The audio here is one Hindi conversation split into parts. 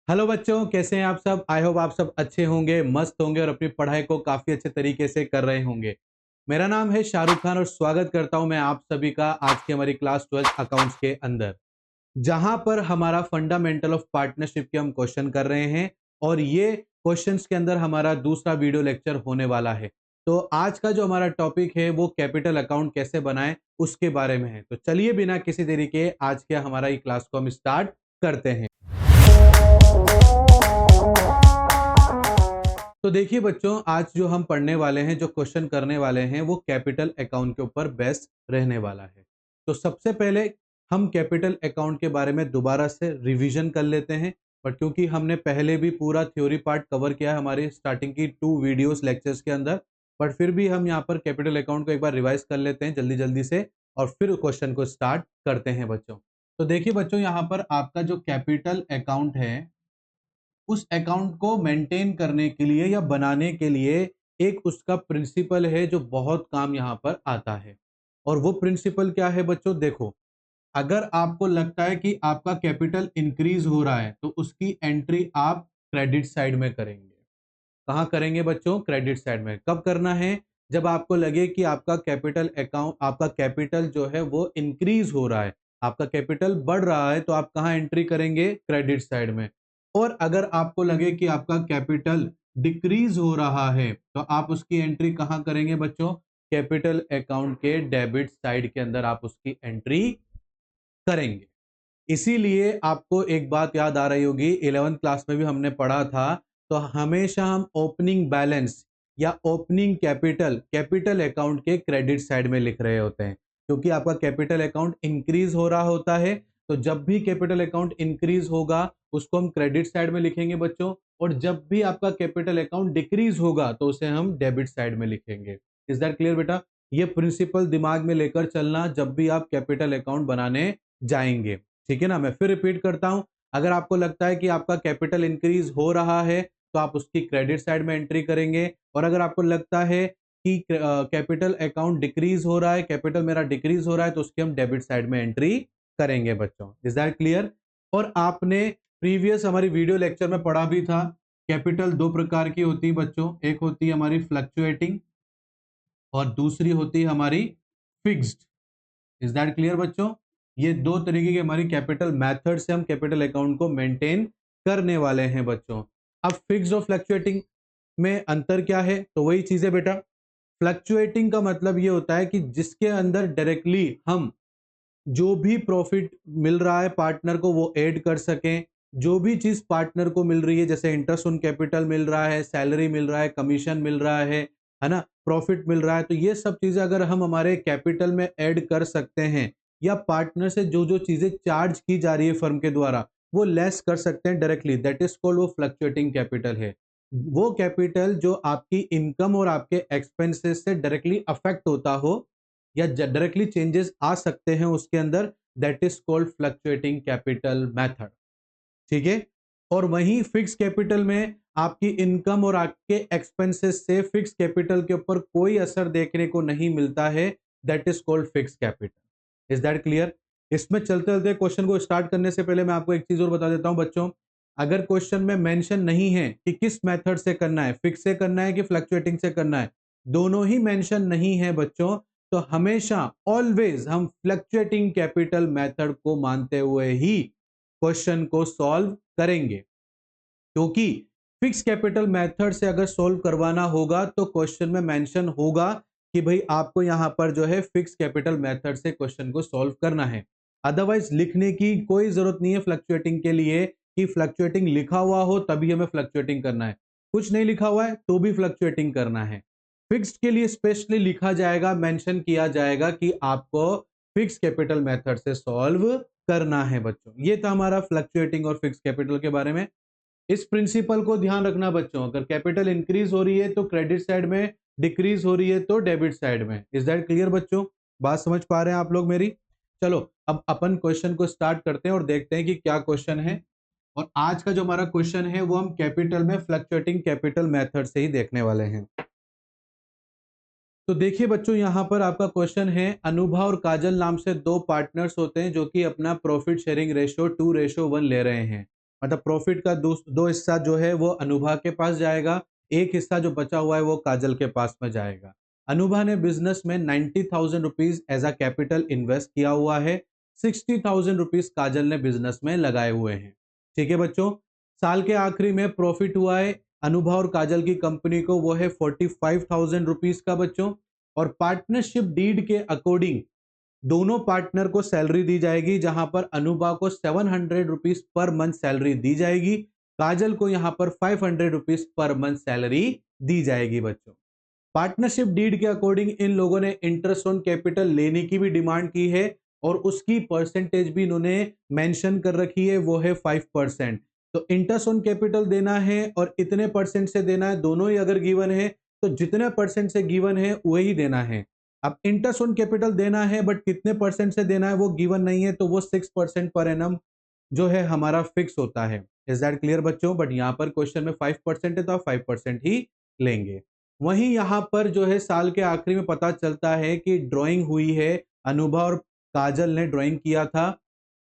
हेलो बच्चों, कैसे हैं आप सब। आई होप आप सब अच्छे होंगे, मस्त होंगे और अपनी पढ़ाई को काफी अच्छे तरीके से कर रहे होंगे। मेरा नाम है शाहरुख खान और स्वागत करता हूं मैं आप सभी का आज की हमारी क्लास 12 अकाउंट्स के अंदर, जहां पर हमारा फंडामेंटल ऑफ पार्टनरशिप के हम क्वेश्चन कर रहे हैं। और ये क्वेश्चंस के अंदर हमारा दूसरा वीडियो लेक्चर होने वाला है। तो आज का जो हमारा टॉपिक है वो कैपिटल अकाउंट कैसे बनाएं उसके बारे में है। तो चलिए बिना किसी देरी के आज के हमारा ये क्लास को हम स्टार्ट करते हैं। तो देखिए बच्चों, आज जो हम पढ़ने वाले हैं, जो क्वेश्चन करने वाले हैं, वो कैपिटल अकाउंट के ऊपर बेस रहने वाला है। तो सबसे पहले हम कैपिटल अकाउंट के बारे में दोबारा से रिवीजन कर लेते हैं। पर क्योंकि हमने पहले भी पूरा थ्योरी पार्ट कवर किया है हमारी स्टार्टिंग की 2 वीडियोस लेक्चर्स के अंदर, बट फिर भी हम यहाँ पर कैपिटल अकाउंट को एक बार रिवाइज कर लेते हैं जल्दी जल्दी से और फिर क्वेश्चन को स्टार्ट करते हैं बच्चों। तो देखिए बच्चों, यहाँ पर आपका जो कैपिटल अकाउंट है उस अकाउंट को मेंटेन करने के लिए या बनाने के लिए एक उसका प्रिंसिपल है जो बहुत काम यहाँ पर आता है। और वो प्रिंसिपल क्या है बच्चों, देखो, अगर आपको लगता है कि आपका कैपिटल इंक्रीज हो रहा है तो उसकी एंट्री आप क्रेडिट साइड में करेंगे। कहाँ करेंगे बच्चों? क्रेडिट साइड में। कब करना है? जब आपको लगे कि आपका कैपिटल अकाउंट, आपका कैपिटल जो है वो इंक्रीज हो रहा है, आपका कैपिटल बढ़ रहा है, तो आप कहाँ एंट्री करेंगे? क्रेडिट साइड में। और अगर आपको लगे कि आपका कैपिटल डिक्रीज हो रहा है तो आप उसकी एंट्री कहाँ करेंगे बच्चों? कैपिटल अकाउंट के डेबिट साइड के अंदर आप उसकी एंट्री करेंगे। इसीलिए आपको एक बात याद आ रही होगी, 11th क्लास में भी हमने पढ़ा था। तो हमेशा हम ओपनिंग बैलेंस या ओपनिंग कैपिटल कैपिटल अकाउंट के क्रेडिट साइड में लिख रहे होते हैं, क्योंकि आपका कैपिटल अकाउंट इंक्रीज हो रहा होता है। तो जब भी कैपिटल अकाउंट इंक्रीज होगा उसको हम क्रेडिट साइड में लिखेंगे बच्चों, और जब भी आपका कैपिटल अकाउंट डिक्रीज होगा तो उसे हम डेबिट साइड में लिखेंगे। इज दैट क्लियर बेटा? ये प्रिंसिपल दिमाग में लेकर चलना जब भी आप कैपिटल अकाउंट बनाने जाएंगे। ठीक है ना? मैं फिर रिपीट करता हूं। अगर आपको लगता है कि आपका कैपिटल इंक्रीज हो रहा है तो आप उसकी क्रेडिट साइड में एंट्री करेंगे, और अगर आपको लगता है कि कैपिटल अकाउंट डिक्रीज हो रहा है, कैपिटल मेरा डिक्रीज हो रहा है, तो उसकी हम डेबिट साइड में एंट्री करेंगे बच्चों। Is that clear? और आपने प्रीवियस हमारी वीडियो लेक्चर में पढ़ा भी था, कैपिटल दो प्रकार की होती है बच्चों। एक होती है हमारी फ्लक्चुएटिंग और दूसरी होती है हमारी फिक्स्ड। इज दैट क्लियर बच्चों? ये दो तरीके की हमारी कैपिटल मेथड से हम कैपिटल अकाउंट को मेंटेन करने वाले हैं बच्चों। अब फिक्स्ड और फ्लक्चुएटिंग में अंतर क्या है? तो वही चीज है बेटा। फ्लक्चुएटिंग का मतलब ये होता है कि जिसके अंदर डायरेक्टली हम जो भी प्रॉफिट मिल रहा है पार्टनर को वो ऐड कर सकें। जो भी चीज पार्टनर को मिल रही है, जैसे इंटरेस्ट ऑन कैपिटल मिल रहा है, सैलरी मिल रहा है, कमीशन मिल रहा है ना, प्रॉफिट मिल रहा है, तो ये सब चीजें अगर हम हमारे कैपिटल में ऐड कर सकते हैं, या पार्टनर से जो जो चीजें चार्ज की जा रही है फर्म के द्वारा वो लेस कर सकते हैं डायरेक्टली, दैट इज कॉल्ड वो फ्लक्चुएटिंग कैपिटल है। वो कैपिटल जो आपकी इनकम और आपके एक्सपेंसेस से डायरेक्टली अफेक्ट होता हो या डायरेक्टली चेंजेस आ सकते हैं उसके अंदर, that is called fluctuating capital method. ठीक है? और वहीं फिक्स कैपिटल में आपकी इनकम और आपके एक्सपेंसेस से फिक्स कैपिटल के ऊपर कोई असर देखने को नहीं मिलता है, that is called fix capital. Is that clear? इसमें चलते चलते क्वेश्चन को स्टार्ट करने से पहले मैं आपको एक चीज और बता देता हूं बच्चों। अगर क्वेश्चन में मेंशन नहीं है कि किस मेथड से करना है, फिक्स से करना है कि फ्लक्चुएटिंग से करना है, दोनों ही मेंशन नहीं है बच्चों, तो हमेशा ऑलवेज हम फ्लक्चुएटिंग कैपिटल मेथड को मानते हुए ही क्वेश्चन को सॉल्व करेंगे। क्योंकि फिक्स कैपिटल मेथड से अगर सॉल्व करवाना होगा तो क्वेश्चन में मेंशन होगा कि भाई आपको यहां पर जो है फिक्स कैपिटल मेथड से क्वेश्चन को सॉल्व करना है। अदरवाइज लिखने की कोई जरूरत नहीं है फ्लक्चुएटिंग के लिए कि फ्लक्चुएटिंग लिखा हुआ हो तभी हमें फ्लक्चुएटिंग करना है, कुछ नहीं लिखा हुआ है तो भी फ्लक्चुएटिंग करना है। फिक्स्ड के लिए स्पेशली लिखा जाएगा, मेंशन किया जाएगा कि आपको फिक्स कैपिटल मेथड से सॉल्व करना है बच्चों। ये था हमारा फ्लक्चुएटिंग और फिक्स कैपिटल के बारे में। इस प्रिंसिपल को ध्यान रखना बच्चों, अगर कैपिटल इंक्रीज हो रही है तो क्रेडिट साइड में, डिक्रीज हो रही है तो डेबिट साइड में। इज दैट क्लियर बच्चों? बात समझ पा रहे हैं आप लोग मेरी? चलो अब अपन क्वेश्चन को स्टार्ट करते हैं और देखते हैं कि क्या क्वेश्चन है। और आज का जो हमारा क्वेश्चन है वो हम कैपिटल में फ्लक्चुएटिंग कैपिटल मेथड से ही देखने वाले हैं। तो देखिए बच्चों, यहां पर आपका क्वेश्चन है, अनुभा और काजल नाम से दो पार्टनर्स होते हैं जो कि अपना प्रॉफिट शेयरिंग रेशियो 2:1 ले रहे हैं। मतलब प्रॉफिट का दो हिस्सा जो है वो अनुभा के पास जाएगा, एक हिस्सा जो बचा हुआ है वो काजल के पास में जाएगा। अनुभा ने बिजनेस में 90,000 rupees as a capital invest किया हुआ है, 60,000 रुपीज काजल ने बिजनेस में लगाए हुए हैं। ठीक है बच्चों, साल के आखिरी में प्रॉफिट हुआ है अनुभा और काजल की कंपनी को, वो है 45,000 रुपीज का बच्चों। और पार्टनरशिप डीड के अकॉर्डिंग दोनों पार्टनर को सैलरी दी जाएगी, जहां पर अनुभा को 700 रुपीज पर मंथ सैलरी दी जाएगी, काजल को यहां पर 500 रुपीज पर मंथ सैलरी दी जाएगी बच्चों। पार्टनरशिप डीड के अकॉर्डिंग इन लोगों ने इंटरेस्ट ऑन कैपिटल लेने की भी डिमांड की है और उसकी परसेंटेज भी इन्होंने मेंशन कर रखी है, वो है 5%। तो इंटरेस्ट ऑन कैपिटल देना है और इतने परसेंट से देना है, दोनों ही अगर गिवन है तो जितने परसेंट से गिवन है वही देना है। अब इंटरेस्ट ऑन कैपिटल देना है बट कितने परसेंट से देना है वो गिवन नहीं है, तो वो 6% पर एनम जो है हमारा फिक्स होता है। इज दैट क्लियर बच्चों? बट यहाँ पर क्वेश्चन में 5% है तो आप 5% ही लेंगे। वहीं यहाँ पर जो है साल के आखिरी में पता चलता है कि ड्राइंग हुई है, अनुभा और काजल ने ड्राइंग किया था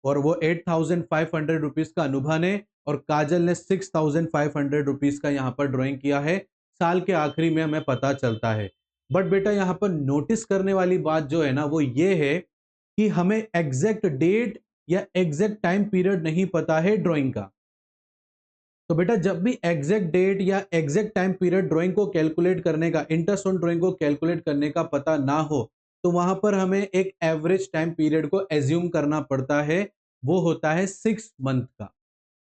और वो 8,500 रुपीज का अनुभा ने और काजल ने 6,500 रुपीज का यहाँ पर ड्राइंग किया है, साल के आखिरी में हमें पता चलता है। बट बेटा यहाँ पर नोटिस करने वाली बात जो है ना वो ये है कि हमें एग्जैक्ट डेट या एग्जैक्ट टाइम पीरियड नहीं पता है ड्राइंग का। तो बेटा जब भी एग्जैक्ट डेट या एग्जैक्ट टाइम पीरियड ड्राइंग को कैलकुलेट करने का, इंटरेस्ट ऑन ड्राइंग को कैलकुलेट करने का पता ना हो, तो वहां पर हमें एक एवरेज टाइम पीरियड को एज्यूम करना पड़ता है, वो होता है 6 मंथ का।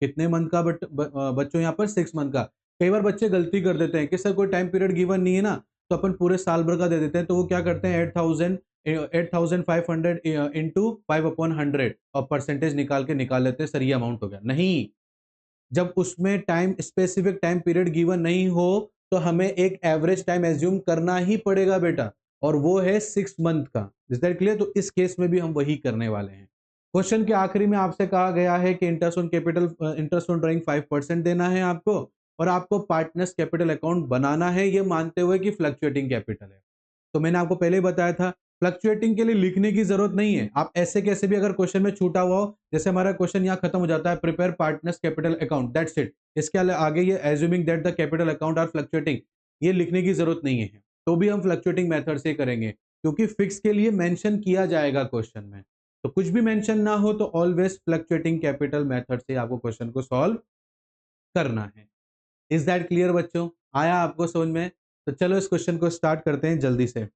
कितने मंथ का बच्चों? यहाँ पर 6 मंथ का। कई बार बच्चे गलती कर देते हैं कि सर कोई टाइम पीरियड गिवन नहीं है ना, तो अपन पूरे साल भर का दे देते हैं, तो वो क्या करते हैं 8,500 इंटू 5/100 और परसेंटेज निकाल लेते हैं, सर ये अमाउंट हो गया। नहीं, जब उसमें time specific time period given नहीं हो तो हमें एक एवरेज टाइम एज्यूम करना ही पड़ेगा बेटा, और वो है 6 मंथ का। Is that clear? तो इस केस में भी हम वही करने वाले हैं। क्वेश्चन के आखिरी में आपसे कहा गया है कि interest on capital, interest on drawing 5% देना है आपको और आपको पार्टनर्स कैपिटल अकाउंट बनाना है, ये मानते हुए कि फ्लक्चुएटिंग कैपिटल है। तो मैंने आपको पहले ही बताया था फ्लक्चुएटिंग के लिए लिखने की जरूरत नहीं है, आप ऐसे कैसे भी अगर क्वेश्चन में छूटा हुआ हो, जैसे हमारा क्वेश्चन यहाँ खत्म हो जाता है prepare partners capital account, that's it. इसके आगे ये assuming that the capital account are fluctuating, ये लिखने की जरूरत नहीं है। तो भी हम फ्लक्चुएटिंग मेथड से करेंगे क्योंकि फिक्स के लिए मेंशन किया जाएगा क्वेश्चन में, तो कुछ भी मेंशन ना हो तो ऑलवेज फ्लक्चुएटिंग कैपिटल मेथड से आपको क्वेश्चन को सॉल्व करना है। इज दैट क्लियर बच्चों? आया आपको समझ में? तो चलो इस क्वेश्चन को स्टार्ट करते हैं जल्दी से।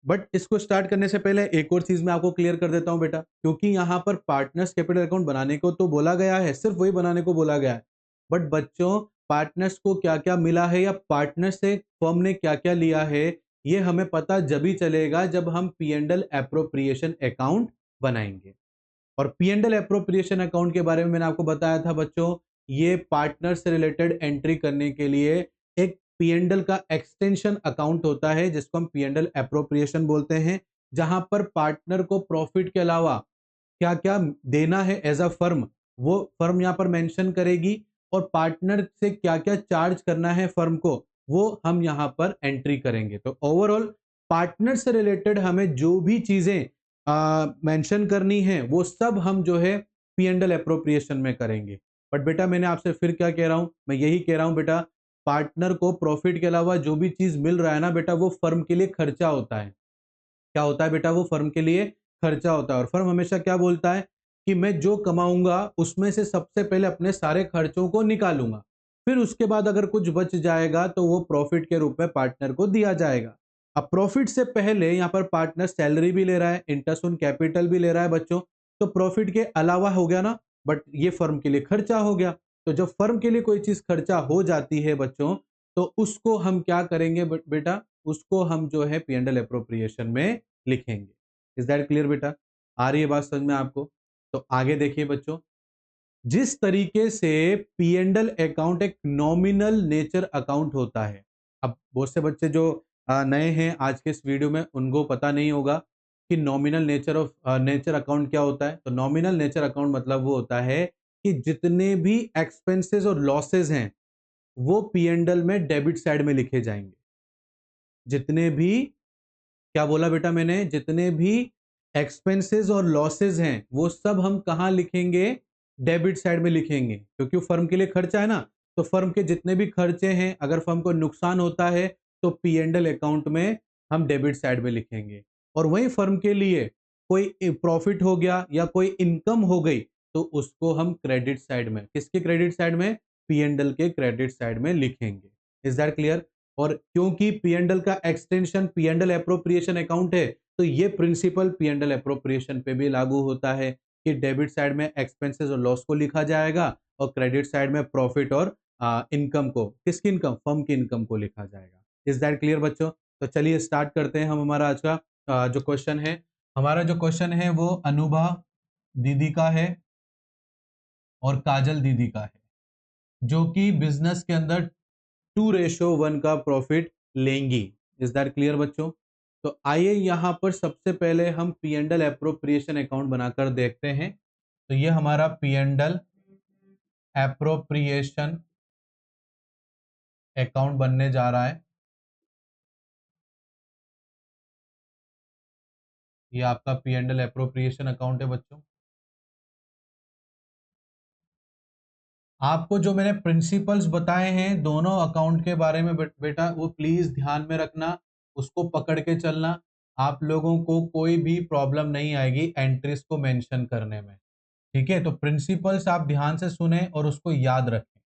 बट इसको स्टार्ट करने से पहले एक और चीज मैं आपको क्लियर कर देता हूं बेटा, क्योंकि यहां पर पार्टनर्स कैपिटल अकाउंट बनाने को तो बोला गया है, सिर्फ वही बनाने को बोला गया है, बट बच्चों पार्टनर्स को क्या क्या मिला है या पार्टनर से फर्म ने क्या क्या लिया है, ये हमें पता जब ही चलेगा जब हम P and L appropriation account बनाएंगे। और P and L appropriation account के बारे में मैंने आपको बताया था बच्चों, ये पार्टनर से रिलेटेड एंट्री करने के लिए एक पी एंड एल का एक्सटेंशन अकाउंट होता है जिसको हम पी एंड एल एप्रोप्रिएशन बोलते हैं, जहां पर पार्टनर को प्रॉफिट के अलावा क्या क्या देना है एज अ फर्म, वो फर्म यहाँ पर मेंशन करेगी और पार्टनर से क्या क्या चार्ज करना है फर्म को, वो हम यहाँ पर एंट्री करेंगे। तो ओवरऑल पार्टनर से रिलेटेड हमें जो भी चीजें मेंशन करनी है वो सब हम जो है पी एंड एल एप्रोप्रिएशन में करेंगे। बट बेटा मैंने आपसे फिर क्या कह रहा हूं, मैं यही कह रहा हूं बेटा, पार्टनर को प्रॉफिट के अलावा जो भी चीज मिल रहा है ना बेटा, वो फर्म के लिए खर्चा होता है। क्या होता है बेटा? वो फर्म के लिए खर्चा होता है। और फर्म हमेशा क्या बोलता है कि मैं जो कमाऊंगा उसमें से सबसे पहले अपने सारे खर्चों को निकालूंगा, फिर उसके बाद अगर कुछ बच जाएगा तो वो प्रॉफिट के रूप में पार्टनर को दिया जाएगा। अब प्रॉफिट से पहले यहाँ पर पार्टनर सैलरी भी ले रहा है, इंटरेस्ट ऑन कैपिटल भी ले रहा है बच्चों, तो प्रॉफिट के अलावा हो गया ना, बट ये फर्म के लिए खर्चा हो गया। तो जब फर्म के लिए कोई चीज खर्चा हो जाती है बच्चों, तो उसको हम क्या करेंगे बेटा? उसको हम जो है पी एंड एल एप्रोप्रिएशन में लिखेंगे। इज दैट क्लियर बेटा? आ रही है बात समझ में आपको? तो आगे देखिए बच्चों, जिस तरीके से पी एंड एल अकाउंट एक नॉमिनल नेचर अकाउंट होता है। अब बहुत से बच्चे जो नए हैं आज के इस वीडियो में, उनको पता नहीं होगा कि नॉमिनल नेचर अकाउंट क्या होता है। तो नॉमिनल नेचर अकाउंट मतलब वो होता है कि जितने भी एक्सपेंसेस और लॉसेस हैं वो पी एंड एल में डेबिट साइड में लिखे जाएंगे। जितने भी, क्या बोला बेटा मैंने? जितने भी एक्सपेंसेस और लॉसेस हैं वो सब हम कहां लिखेंगे? डेबिट साइड में लिखेंगे, क्योंकि फर्म के लिए खर्चा है ना, तो फर्म के जितने भी खर्चे हैं, अगर फर्म को नुकसान होता है तो पी एंड एल अकाउंट में हम डेबिट साइड में लिखेंगे। और वही फर्म के लिए कोई प्रॉफिट हो गया या कोई इनकम हो गई तो उसको हम क्रेडिट साइड में, किसके क्रेडिट साइड में, पी एंड एल के क्रेडिट साइड में लिखेंगे। Is that clear? और क्योंकि पी एंड एल का extension P and L appropriation account है, तो ये principle P and L appropriation पे भी लागू होता है कि डेबिट साइड में एक्सपेंसेस और लॉस को लिखा जाएगा और क्रेडिट साइड में प्रॉफिट और इनकम को, किसकी इनकम, फर्म की इनकम को लिखा जाएगा। इज दैट क्लियर बच्चों? तो चलिए स्टार्ट करते हैं हम हमारा आज का जो क्वेश्चन है। हमारा जो क्वेश्चन है वो अनुभा दीदी का है और काजल दीदी का है, जो कि बिजनेस के अंदर 2:1 का प्रॉफिट लेंगी। इज दैट क्लियर बच्चों? तो आइए यहां पर सबसे पहले हम P and L appropriation account बनाकर देखते हैं। तो ये हमारा P and L appropriation account बनने जा रहा है। ये आपका P and L appropriation account है बच्चों। आपको जो मैंने प्रिंसिपल्स बताए हैं दोनों अकाउंट के बारे में बेटा वो प्लीज ध्यान में रखना, उसको पकड़ के चलना। आप लोगों को कोई भी प्रॉब्लम नहीं आएगी एंट्रीज को मेंशन करने में। ठीक है, तो प्रिंसिपल्स आप ध्यान से सुने और उसको याद रखें।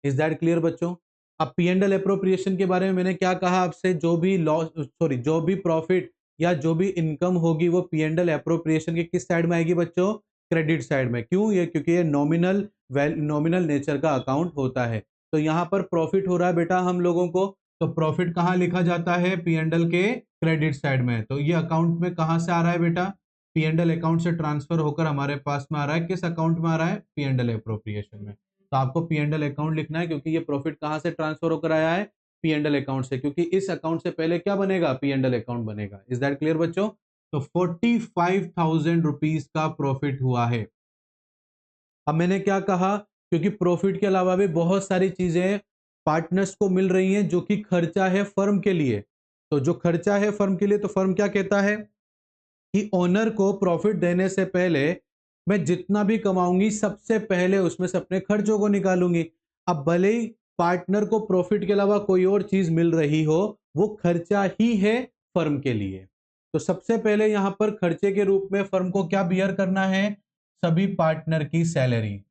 इज दैट क्लियर बच्चों? अब पी एंड एल अप्रोप्रिएशन के बारे में मैंने क्या कहा आपसे, जो भी लॉस सॉरी जो भी प्रॉफिट या जो भी इनकम होगी वो पी एंड एल अप्रोप्रिएशन के किस साइड में आएगी बच्चों, क्रेडिट साइड में। क्यों? ये क्योंकि ये नॉमिनल नेचर का अकाउंट होता है। तो यहाँ पर प्रॉफिट हो रहा है बेटा हम लोगों को, तो प्रॉफिट कहाँ लिखा जाता है, पी एंड एल के क्रेडिट साइड में। तो ये अकाउंट में कहाँ से आ रहा है बेटा, पी एंड एल अकाउंट से ट्रांसफर होकर हमारे पास में आ रहा है, किस अकाउंट में आ रहा है, पी एंड एल अप्रोप्रिएशन में। तो आपको पी एंड एल अकाउंट लिखना है, क्योंकि ये प्रॉफिट कहां से ट्रांसफर होकर आया है, पी एंड एल अकाउंट से, क्योंकि इस अकाउंट से पहले क्या बनेगा, पी एंड एल अकाउंट बनेगा। इज दैट क्लियर बच्चों? तो 45,000 रुपीज का प्रॉफिट हुआ है। अब मैंने क्या कहा, क्योंकि प्रॉफिट के अलावा भी बहुत सारी चीजें पार्टनर्स को मिल रही हैं जो कि खर्चा है फर्म के लिए। तो जो खर्चा है फर्म के लिए, तो फर्म क्या कहता है कि ओनर को प्रॉफिट देने से पहले मैं जितना भी कमाऊंगी सबसे पहले उसमें से अपने खर्चों को निकालूंगी। अब भले ही पार्टनर को प्रॉफिट के अलावा कोई और चीज मिल रही हो, वो खर्चा ही है फर्म के लिए। तो सबसे पहले यहां पर खर्चे के रूप में फर्म को क्या बियर करना है, सभी पार्टनर की सैलरी।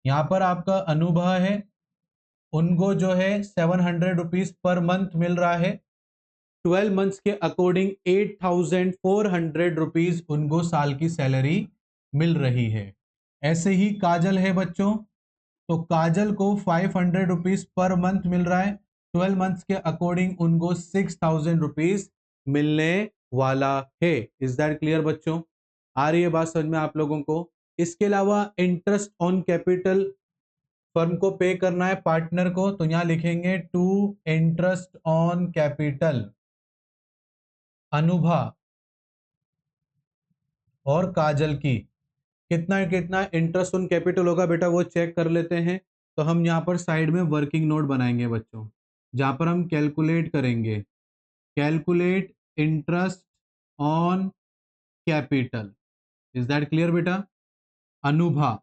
यहां पर आपका अनुभव है, उनको जो है 700 रुपीज पर मंथ मिल रहा है। 12 मंथ्स के अकॉर्डिंग 8,400 रुपीज उनको साल की सैलरी मिल रही है। ऐसे ही काजल है बच्चों, तो काजल को 500 रुपीज पर मंथ मिल रहा है। 12 मंथ्स के अकॉर्डिंग उनको 6,000 रुपीज मिलने वाला है। इज दैट क्लियर बच्चों? आ रही है बात समझ में आप लोगों को? इसके अलावा इंटरेस्ट ऑन कैपिटल फर्म को पे करना है पार्टनर को, तो यहां लिखेंगे to interest on capital Anubha और काजल की कितना कितना इंटरेस्ट ऑन कैपिटल होगा बेटा, वो चेक कर लेते हैं। तो हम यहाँ पर साइड में वर्किंग नोट बनाएंगे बच्चों, जहां पर हम कैलकुलेट करेंगे, calculate interest on capital. Is that clear बेटा? अनुभा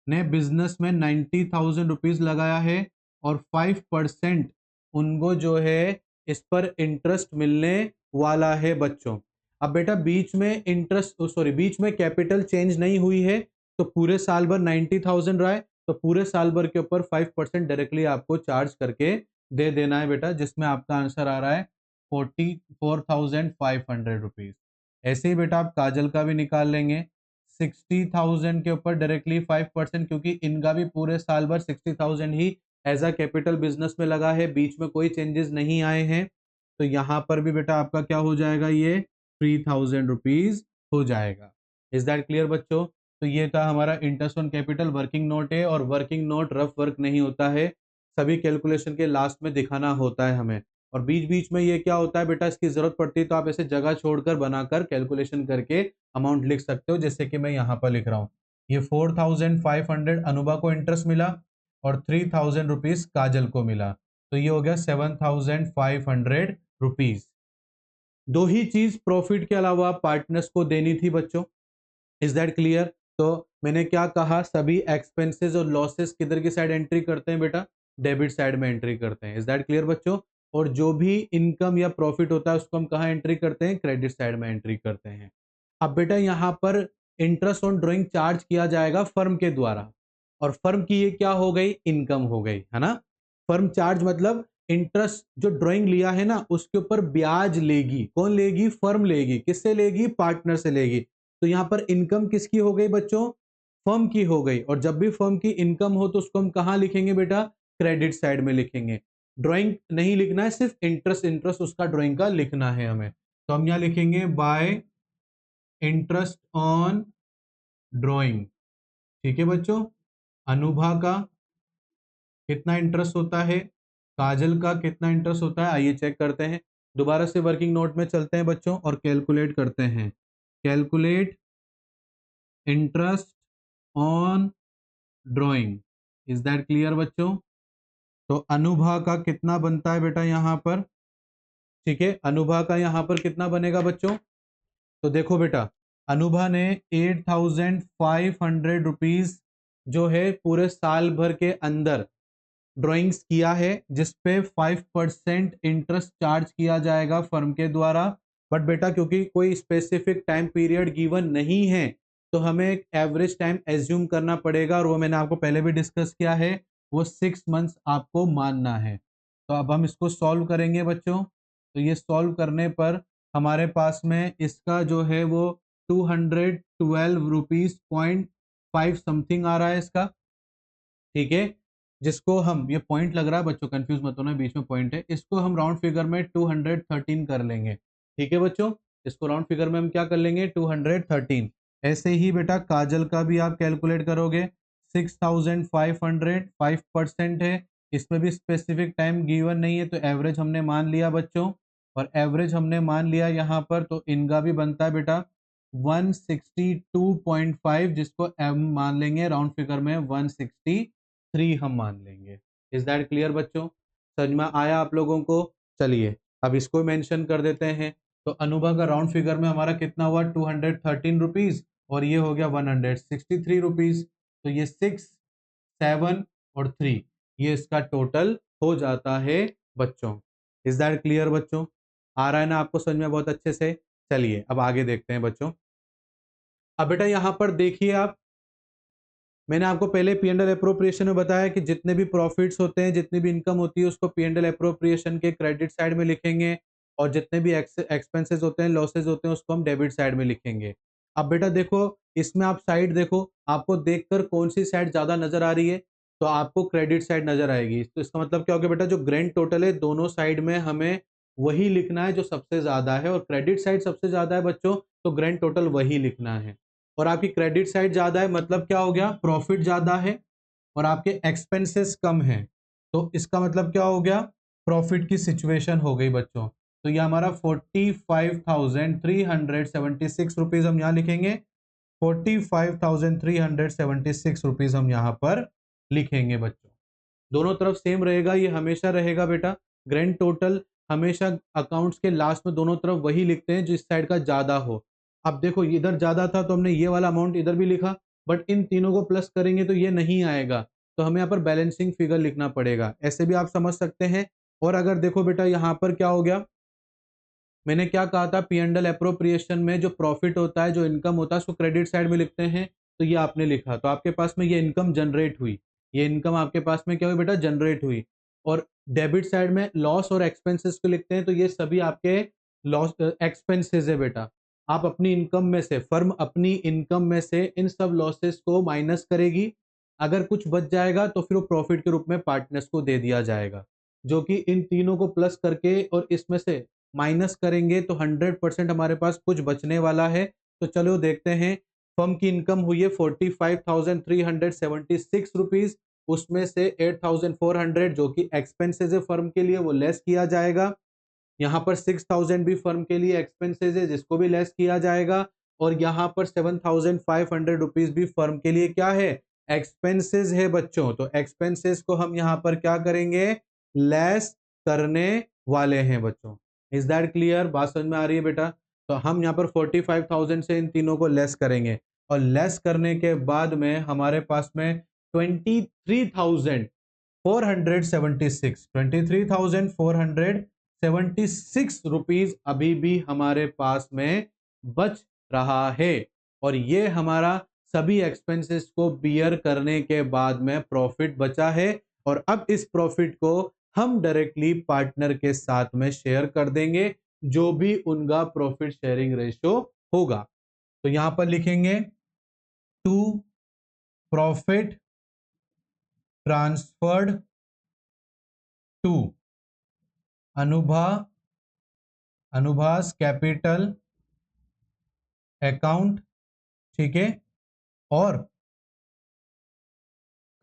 ने बिजनेस में 90,000 रुपीज लगाया है और 5% उनको जो है इस पर इंटरेस्ट मिलने वाला है बच्चों। अब बेटा बीच में इंटरेस्ट सॉरी बीच में कैपिटल चेंज नहीं हुई है, तो पूरे साल भर 90,000 रहा है, तो पूरे साल भर के ऊपर 5% डायरेक्टली आपको चार्ज करके दे देना है बेटा, जिसमें आपका आंसर आ रहा है 44,500 रुपीज। ऐसे ही बेटा आप काजल का भी निकाल लेंगे, 60,000 के ऊपर डायरेक्टली 5%, क्योंकि इनका भी पूरे साल भर 60,000 ही एज अ कैपिटल बिजनेस में लगा है, बीच में कोई चेंजेस नहीं आए हैं। तो यहाँ पर भी बेटा आपका क्या हो जाएगा, ये 3,000 रुपीज हो जाएगा। इज दैट क्लियर बच्चों? तो ये था हमारा interest on capital working note है, और वर्किंग नोट रफ वर्क नहीं होता है, सभी कैलकुलेशन के लास्ट में दिखाना होता है हमें। और बीच बीच में ये क्या होता है बेटा, इसकी जरूरत पड़ती है तो आप ऐसे जगह छोड़कर बनाकर कैलकुलेशन करके अमाउंट लिख सकते हो, जैसे कि मैं यहाँ पर लिख रहा हूँ। ये 4,500 अनुभा को इंटरेस्ट मिला और 3,000 रुपीज काजल को मिला, तो ये हो गया 7,500 रुपीज। दो ही चीज प्रॉफिट के अलावा पार्टनर्स को देनी थी बच्चों। Is that clear? तो मैंने क्या कहा, सभी एक्सपेंसेस और लॉसेस किधर की साइड एंट्री करते हैं बेटा, डेबिट साइड में एंट्री करते हैं। इज दैट क्लियर बच्चों? और जो भी इनकम या प्रॉफिट होता है उसको हम कहाँ एंट्री करते हैं, क्रेडिट साइड में एंट्री करते हैं। अब बेटा यहाँ पर इंटरेस्ट ऑन ड्राइंग चार्ज किया जाएगा फर्म के द्वारा, और फर्म की ये क्या हो गई, इनकम हो गई, है ना। फर्म चार्ज मतलब इंटरेस्ट जो ड्राइंग लिया है ना उसके ऊपर ब्याज लेगी, कौन लेगी, फर्म लेगी। किससे लेगी, पार्टनर से लेगी। तो यहाँ पर इनकम किसकी हो गई बच्चों, फर्म की हो गई। और जब भी फर्म की इनकम हो तो उसको हम कहाँ लिखेंगे बेटा, क्रेडिट साइड में लिखेंगे। ड्राइंग नहीं लिखना है, सिर्फ इंटरेस्ट इंटरेस्ट उसका ड्राइंग का लिखना है हमें। तो हम यहाँ लिखेंगे बाय इंटरेस्ट ऑन ड्राइंग। ठीक है बच्चों। अनुभा का कितना इंटरेस्ट होता है, काजल का कितना इंटरेस्ट होता है, आइए चेक करते हैं। दोबारा से वर्किंग नोट में चलते हैं बच्चों और कैलकुलेट करते हैं। Calculate interest on drawing. Is that clear बच्चों? तो अनुभा का कितना बनता है बेटा यहाँ पर, ठीक है, अनुभा का यहाँ पर कितना बनेगा बच्चों। तो देखो बेटा, अनुभा ने 8500 रुपीज जो है पूरे साल भर के अंदर ड्राइंग्स किया है, जिसपे 5% इंटरेस्ट चार्ज किया जाएगा फर्म के द्वारा। बट बेटा क्योंकि कोई स्पेसिफिक टाइम पीरियड गिवन नहीं है तो हमें एक एवरेज टाइम एज्यूम करना पड़ेगा, और वो मैंने आपको पहले भी डिस्कस किया है, वो 6 मंथ्स आपको मानना है। तो अब हम इसको सॉल्व करेंगे बच्चों। तो ये सॉल्व करने पर हमारे पास में इसका जो है वो 212 रुपीज 0.5 समथिंग आ रहा है इसका, ठीक है। जिसको हम, ये पॉइंट लग रहा है बच्चों, कंफ्यूज मत होना, बीच में पॉइंट है, इसको हम राउंड फिगर में 213 कर लेंगे। ठीक है बच्चों, इसको राउंड फिगर में हम क्या कर लेंगे, 213। ऐसे ही बेटा काजल का भी आप कैलकुलेट करोगे, 6500 5% है, इसमें भी स्पेसिफिक टाइम गिवन नहीं है, तो एवरेज हमने मान लिया बच्चों। और एवरेज हमने मान लिया यहाँ पर, तो इनका भी बनता है बेटा 162.5, जिसको एम मान लेंगे राउंड फिगर में 163 हम मान लेंगे। इज दैट क्लियर बच्चों? समझ में आया आप लोगों को? चलिए अब इसको मेंशन कर देते हैं। तो अनुभव का राउंड फिगर में हमारा कितना हुआ, 213 रुपीज, और ये हो गया 163 रुपीज। तो ये 6, 7 और 3, ये इसका टोटल हो जाता है बच्चों। इज दैट क्लियर बच्चों? आ रहा है ना आपको समझ में बहुत अच्छे से? चलिए अब आगे देखते हैं बच्चों। अब बेटा यहाँ पर देखिए आप, मैंने आपको पहले पी एंड एल अप्रोप्रिएशन में बताया कि जितने भी प्रॉफिट्स होते हैं, जितनी भी इनकम होती है, उसको पी एंड एल अप्रोप्रिएशन के क्रेडिट साइड में लिखेंगे, और जितने भी एक्सपेंसेस होते हैं, लॉसेज होते हैं, उसको हम डेबिट साइड में लिखेंगे। अब बेटा देखो, इसमें आप साइड देखो, आपको देखकर कौन सी साइड ज्यादा नजर आ रही है, तो आपको क्रेडिट साइड नजर आएगी। तो इसका मतलब क्या हो गया बेटा, जो ग्रैंड टोटल है दोनों साइड में हमें वही लिखना है जो सबसे ज्यादा है, और क्रेडिट साइड सबसे ज्यादा है बच्चों, तो ग्रैंड टोटल वही लिखना है। और आपकी क्रेडिट साइड ज्यादा है मतलब क्या हो गया, प्रॉफिट ज्यादा है और आपके एक्सपेंसेस कम है, तो इसका मतलब क्या हो गया, प्रॉफिट की सिचुएशन हो गई बच्चों। तो ये हमारा 45,376 रुपीज हम यहाँ लिखेंगे, 45,376 रुपीज हम यहाँ पर लिखेंगे बच्चों। दोनों तरफ सेम रहेगा, ये हमेशा रहेगा बेटा। ग्रैंड टोटल हमेशा अकाउंट्स के लास्ट में दोनों तरफ वही लिखते हैं जिस साइड का ज्यादा हो। अब देखो इधर ज्यादा था तो हमने ये वाला अमाउंट इधर भी लिखा, बट इन तीनों को प्लस करेंगे तो ये नहीं आएगा, तो हमें यहाँ पर बैलेंसिंग फिगर लिखना पड़ेगा। ऐसे भी आप समझ सकते हैं। और अगर देखो बेटा यहाँ पर क्या हो गया, मैंने क्या कहा था, पी एंड एल अप्रोप्रिएशन में जो प्रॉफिट होता है, जो इनकम होता है, उसको क्रेडिट साइड में लिखते हैं। तो ये आपने लिखा, तो आपके पास में ये इनकम जनरेट हुई, ये इनकम आपके पास में क्या हुई बेटा, जनरेट हुई। और डेबिट साइड में लॉस और एक्सपेंसेस को लिखते हैं, तो ये सभी आपके लॉस एक्सपेंसेस है बेटा। आप अपनी इनकम में से, फर्म अपनी इनकम में से इन सब लॉसेस को माइनस करेगी, अगर कुछ बच जाएगा तो फिर वो प्रॉफिट के रूप में पार्टनर्स को दे दिया जाएगा, जो कि इन तीनों को प्लस करके और इसमें से माइनस करेंगे तो 100% हमारे पास कुछ बचने वाला है। तो चलो देखते हैं। फर्म की इनकम हुई है 45,376 रुपीज, उसमें से 8,400 जो कि एक्सपेंसेस है फर्म के लिए, वो लेस किया जाएगा। यहाँ पर 6,000 भी फर्म के लिए एक्सपेंसेस है, जिसको भी लेस किया जाएगा। और यहाँ पर 7,500 रुपीज भी फर्म के लिए क्या है, एक्सपेंसेस है बच्चों। तो एक्सपेंसेस को हम यहाँ पर क्या करेंगे, लेस करने वाले हैं बच्चों। Is that clear? बात समझ में आ रही है बेटा? तो हम यहाँ पर 45,000 से इन तीनों को लेस करेंगे। और लेस करने के बाद में हमारे पास में 23,476 रुपीज अभी भी हमारे पास में बच रहा है। और ये हमारा सभी एक्सपेंसेस को बियर करने के बाद में प्रॉफिट बचा है। और अब इस प्रॉफिट को हम डायरेक्टली पार्टनर के साथ में शेयर कर देंगे, जो भी उनका प्रॉफिट शेयरिंग रेशियो होगा। तो यहां पर लिखेंगे to profit transferred to Anubha Anubha capital account, ठीक है, और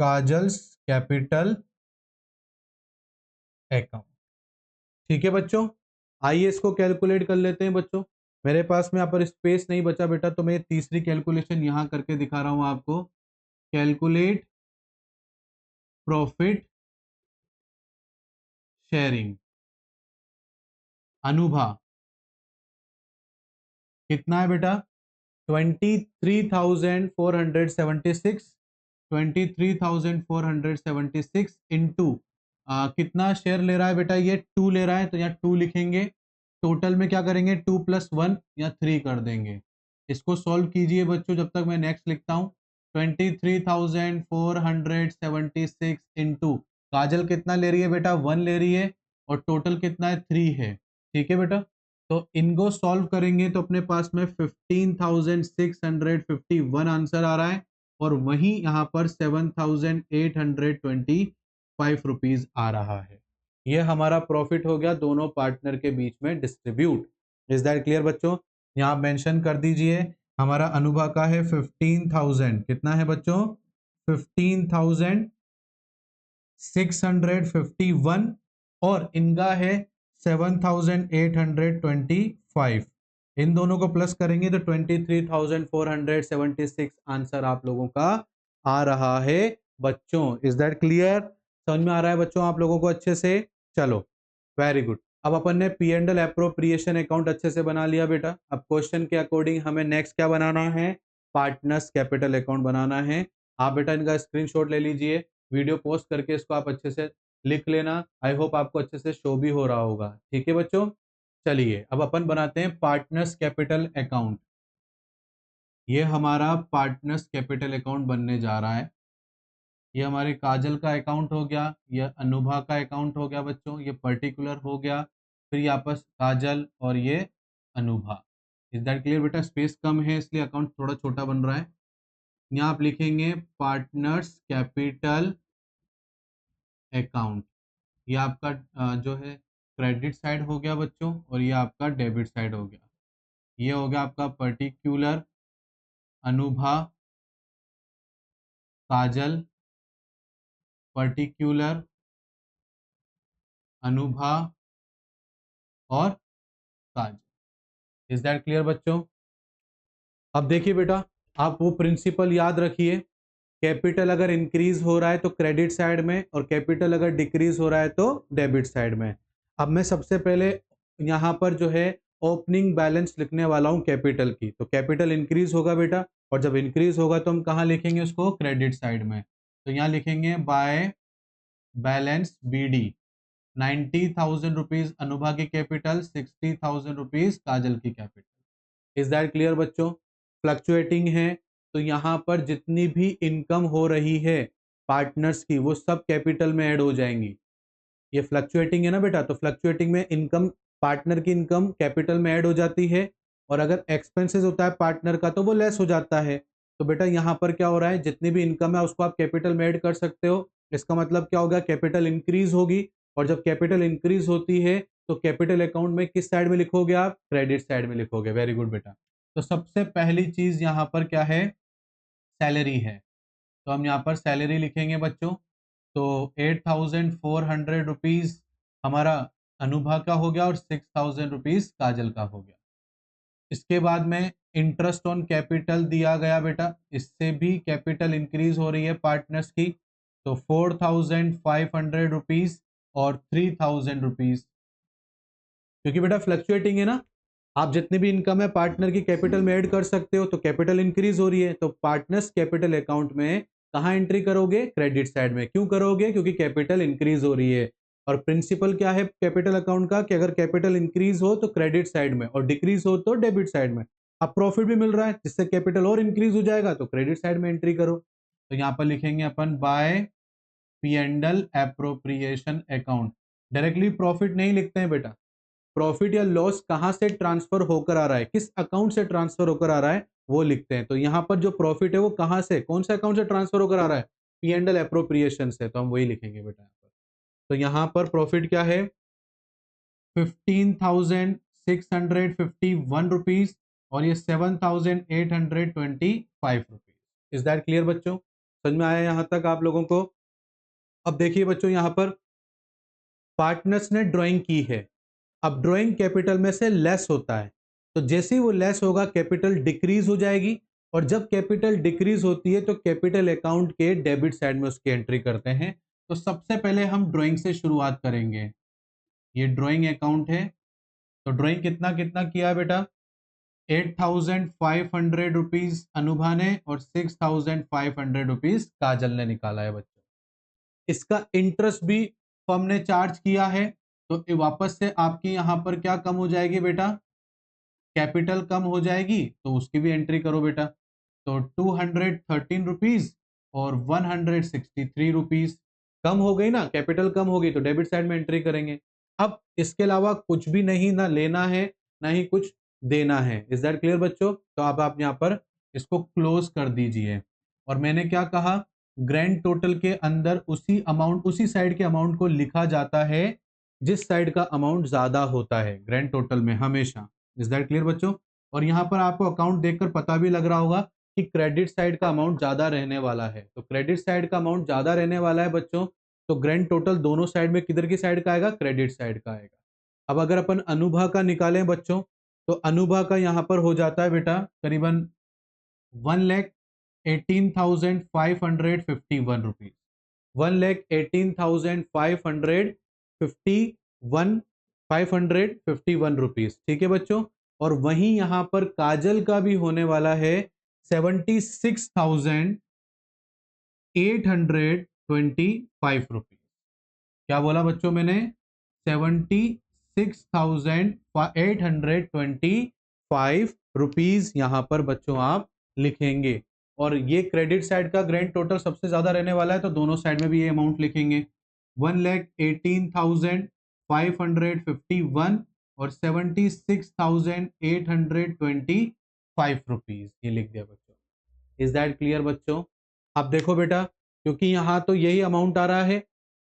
काजल्स कैपिटल अकाउंट। ठीक है बच्चों, आइए इसको कैलकुलेट कर लेते हैं बच्चों। मेरे पास में यहाँ पर स्पेस नहीं बचा बेटा, तो मैं तीसरी कैलकुलेशन यहां करके दिखा रहा हूं आपको। कैलकुलेट प्रॉफिट शेयरिंग अनुभा कितना है बेटा? 23,476, 23,476 इंटू कितना शेयर ले रहा है बेटा? ये 2 ले रहा है, तो यहाँ 2 लिखेंगे। टोटल में क्या करेंगे? 2 + 1 या 3 कर देंगे। इसको सॉल्व कीजिए बच्चों जब तक मैं नेक्स्ट लिखता हूँ। 23,476 इंटू काजल कितना ले रही है बेटा? 1 ले रही है, और टोटल कितना है? 3 है। ठीक है बेटा, तो इनको सॉल्व करेंगे तो अपने पास में 15,651 आंसर आ रहा है, और वहीं यहां पर 7,825 रुपीज आ रहा है। यह हमारा प्रॉफिट हो गया दोनों पार्टनर के बीच में डिस्ट्रीब्यूट। इज दैट क्लियर बच्चों? यहां मेंशन कर दीजिए, हमारा अनुभा का है 15,000, कितना है बच्चों? 15,651, और इनका है 7,825। इन दोनों को प्लस करेंगे तो 23,476 आंसर आप लोगों का आ रहा है बच्चों। Is that clear? समझ में आ रहा है बच्चों आप लोगों को अच्छे से? चलो, वेरी गुड। अब अपन ने P and L appropriation account अच्छे से बना लिया बेटा। अब क्वेश्चन के अकॉर्डिंग हमें नेक्स्ट क्या बनाना है? पार्टनर्स कैपिटल अकाउंट बनाना है। आप बेटा इनका स्क्रीनशॉट ले लीजिए, वीडियो पोस्ट करके इसको आप अच्छे से लिख लेना। आई होप आपको अच्छे से शो भी हो रहा होगा। ठीक है बच्चों, चलिए अब अपन बनाते हैं पार्टनर्स कैपिटल अकाउंट। ये हमारा पार्टनर्स कैपिटल अकाउंट बनने जा रहा है। ये हमारे काजल का अकाउंट हो गया, ये अनुभा का अकाउंट हो गया बच्चों, ये पर्टिकुलर हो गया, फिर ये आपस काजल और ये अनुभा। इज दैट क्लियर बेटा? स्पेस कम है इसलिए अकाउंट थोड़ा छोटा बन रहा है। यहाँ आप लिखेंगे पार्टनर्स कैपिटल अकाउंट। ये आपका जो है क्रेडिट साइड हो गया बच्चों, और ये आपका डेबिट साइड हो गया। ये हो गया आपका पर्टिकुलर अनुभा काजल, पर्टिकुलर अनुभा और काजल। इज दैट क्लियर बच्चों? अब देखिए बेटा, आप वो प्रिंसिपल याद रखिए, कैपिटल अगर इंक्रीज हो रहा है तो क्रेडिट साइड में, और कैपिटल अगर डिक्रीज हो रहा है तो डेबिट साइड में। अब मैं सबसे पहले यहाँ पर जो है ओपनिंग बैलेंस लिखने वाला हूँ कैपिटल की। तो कैपिटल इंक्रीज होगा बेटा, और जब इंक्रीज होगा तो हम कहाँ लिखेंगे उसको? क्रेडिट साइड में। तो यहाँ लिखेंगे by balance BD, 90,000 rupees Anubha की कैपिटल, 60,000 रुपीज काजल की कैपिटल। इज दैट क्लियर बच्चों? फ्लक्चुएटिंग है, तो यहाँ पर जितनी भी इनकम हो रही है पार्टनर्स की वो सब कैपिटल में ऐड हो जाएंगी। ये फ्लक्चुएटिंग है ना बेटा, तो फ्लक्चुएटिंग में इनकम, पार्टनर की इनकम कैपिटल में ऐड हो जाती है, और अगर एक्सपेंसेस होता है पार्टनर का तो वो लेस हो जाता है। तो बेटा यहाँ पर क्या हो रहा है, जितनी भी इनकम है उसको आप कैपिटल में ऐड कर सकते हो। इसका मतलब क्या होगा? कैपिटल इंक्रीज होगी, और जब कैपिटल इंक्रीज होती है तो कैपिटल अकाउंट में किस साइड में लिखोगे आप? क्रेडिट साइड में लिखोगे। वेरी गुड बेटा। तो सबसे पहली चीज यहाँ पर क्या है? सैलरी है। तो हम यहाँ पर सैलरी लिखेंगे बच्चों। तो 8,400 रुपीज हमारा अनुभा का हो गया, और 6,000 रुपीज काजल का हो गया। इसके बाद में इंटरेस्ट ऑन कैपिटल दिया गया बेटा, इससे भी कैपिटल इंक्रीज हो रही है पार्टनर्स की। तो 4,500 रुपीज और 3,000 रुपीज, क्योंकि बेटा फ्लक्चुएटिंग है ना, आप जितनी भी इनकम है पार्टनर की कैपिटल में ऐड कर सकते हो, तो कैपिटल इंक्रीज हो रही है तो पार्टनर्स कैपिटल अकाउंट में कहाँ एंट्री करोगे? क्रेडिट साइड में। क्यों करोगे? क्योंकि कैपिटल इंक्रीज हो रही है। और प्रिंसिपल क्या है कैपिटल अकाउंट का कि अगर कैपिटल इंक्रीज हो तो क्रेडिट साइड में और डिक्रीज हो तो डेबिट साइड में। अब प्रॉफिट भी मिल रहा है जिससे कैपिटल और इंक्रीज हो जाएगा तो क्रेडिट साइड में एंट्री करो। तो यहाँ पर लिखेंगे अपन by P&L appropriation account. Directly profit नहीं लिखते हैं बेटा, प्रॉफिट या लॉस कहां से ट्रांसफर होकर आ रहा है, किस अकाउंट से ट्रांसफर होकर आ रहा है वो लिखते हैं। तो यहां पर जो प्रॉफिट है वो कहां से, कौन से अकाउंट से ट्रांसफर होकर आ रहा है? P&L एप्रोप्रिएशन से, तो हम वही लिखेंगे बेटा यहाँ पर। तो यहां पर प्रॉफिट क्या है? 15,651 रुपीज और ये 7,825 रुपीज। इज दैट क्लियर बच्चों? समझ में आया यहां तक आप लोगों को? अब देखिए बच्चों यहां पर पार्टनर्स ने ड्राइंग की है। अब ड्राइंग कैपिटल में से लेस होता है, तो जैसे ही वो लेस होगा कैपिटल डिक्रीज हो जाएगी, और जब कैपिटल डिक्रीज होती है तो कैपिटल अकाउंट के डेबिट साइड में उसकी एंट्री करते हैं। तो सबसे पहले हम ड्राइंग से शुरुआत करेंगे। ये ड्राइंग अकाउंट है, तो ड्राइंग कितना कितना किया है बेटा? 8,500 रुपीज अनुभा ने और 6,500 रुपीज काजल ने निकाला है बच्चों। इसका इंटरेस्ट भी फर्म ने चार्ज किया है, तो ये वापस से आपकी यहां पर क्या कम हो जाएगी बेटा? कैपिटल कम हो जाएगी, तो उसकी भी एंट्री करो बेटा। तो 213 रुपीज और 163 रुपीज कम हो गई ना, कैपिटल कम होगी तो डेबिट साइड में एंट्री करेंगे। अब इसके अलावा कुछ भी नहीं ना लेना है ना ही कुछ देना है। इज दैट क्लियर बच्चों? तो अब आप यहाँ पर इसको क्लोज कर दीजिए। और मैंने क्या कहा, ग्रैंड टोटल के अंदर उसी अमाउंट, उसी साइड के अमाउंट को लिखा जाता है जिस साइड का अमाउंट ज्यादा होता है ग्रैंड टोटल में हमेशा। इज दैट क्लियर बच्चों? और यहाँ पर आपको अकाउंट देखकर पता भी लग रहा होगा कि क्रेडिट साइड का अमाउंट ज्यादा रहने वाला है। तो क्रेडिट साइड का अमाउंट ज्यादा रहने वाला है बच्चों, तो ग्रैंड टोटल दोनों साइड में किधर की साइड का आएगा? क्रेडिट साइड का आएगा। अब अगर अपन अनुभा का निकालें बच्चों, तो अनुभा का यहाँ पर हो जाता है बेटा करीबन 1,18,551 रुपीज। 1,18,551 रुपीज, ठीक है बच्चों। और वहीं यहां पर काजल का भी होने वाला है 76,825 रुपीज। क्या बोला बच्चों मैंने? 76,825 रुपीज यहां पर बच्चों आप लिखेंगे। और ये क्रेडिट साइड का ग्रैंड टोटल सबसे ज्यादा रहने वाला है, तो दोनों साइड में भी ये अमाउंट लिखेंगे। 1,18,551 और 76,825 रुपीज, ये लिख दिया बच्चों। इज दैट क्लियर बच्चों? अब देखो बेटा, क्योंकि यहाँ तो यही अमाउंट आ रहा है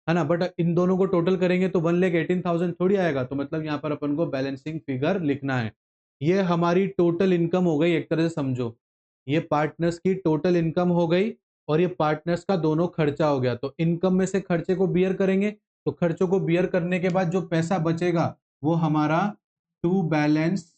ना, बट इन दोनों को टोटल करेंगे तो 1,18,000 थोड़ी आएगा, तो मतलब यहाँ पर अपन को बैलेंसिंग फिगर लिखना है। ये हमारी टोटल इनकम हो गई, एक तरह से समझो ये पार्टनर्स की टोटल इनकम हो गई और ये पार्टनर्स का दोनों खर्चा हो गया। तो इनकम में से खर्चे को बियर करेंगे, तो खर्चों को बियर करने के बाद जो पैसा बचेगा वो हमारा टू बैलेंस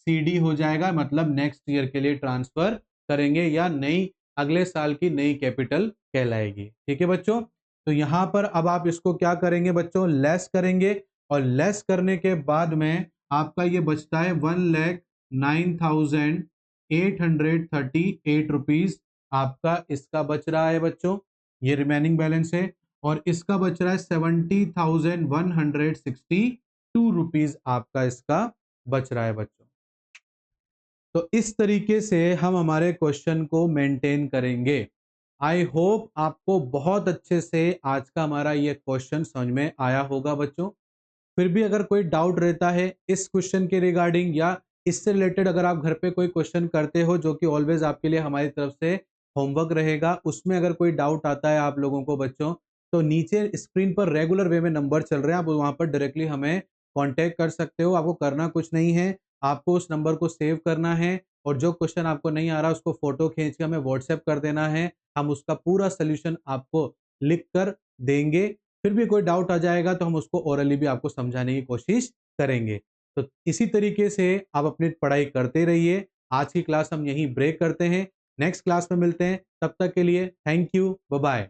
CD हो जाएगा, मतलब नेक्स्ट ईयर के लिए ट्रांसफर करेंगे या नई अगले साल की नई कैपिटल कहलाएगी। ठीक है बच्चों? तो यहां पर अब आप इसको क्या करेंगे बच्चों? लेस करेंगे, और लेस करने के बाद में आपका ये बचता है 1,09,838 रुपीज आपका इसका बच रहा है बच्चों, ये रिमेनिंग बैलेंस है। और इसका बच रहा है 70,162 रुपीज आपका इसका बच रहा है बच्चों। तो इस तरीके से हम हमारे क्वेश्चन को मेंटेन करेंगे। आई होप आपको बहुत अच्छे से आज का हमारा ये क्वेश्चन समझ में आया होगा बच्चों। फिर भी अगर कोई डाउट रहता है इस क्वेश्चन के रिगार्डिंग या इससे रिलेटेड, अगर आप घर पे कोई क्वेश्चन करते हो जो कि ऑलवेज आपके लिए हमारी तरफ से होमवर्क रहेगा, उसमें अगर कोई डाउट आता है आप लोगों को बच्चों, तो नीचे स्क्रीन पर रेगुलर वे में नंबर चल रहे हैं, आप वहां पर डायरेक्टली हमें कांटेक्ट कर सकते हो। आपको करना कुछ नहीं है, आपको उस नंबर को सेव करना है और जो क्वेश्चन आपको नहीं आ रहा उसको फोटो खींच के हमें व्हाट्सएप कर देना है, हम उसका पूरा सोल्यूशन आपको लिख कर देंगे। फिर भी कोई डाउट आ जाएगा तो हम उसको ओरली भी आपको समझाने की कोशिश करेंगे। तो इसी तरीके से आप अपनी पढ़ाई करते रहिए। आज की क्लास हम यहीं ब्रेक करते हैं, नेक्स्ट क्लास में मिलते हैं, तब तक के लिए थैंक यू, बाय बाय।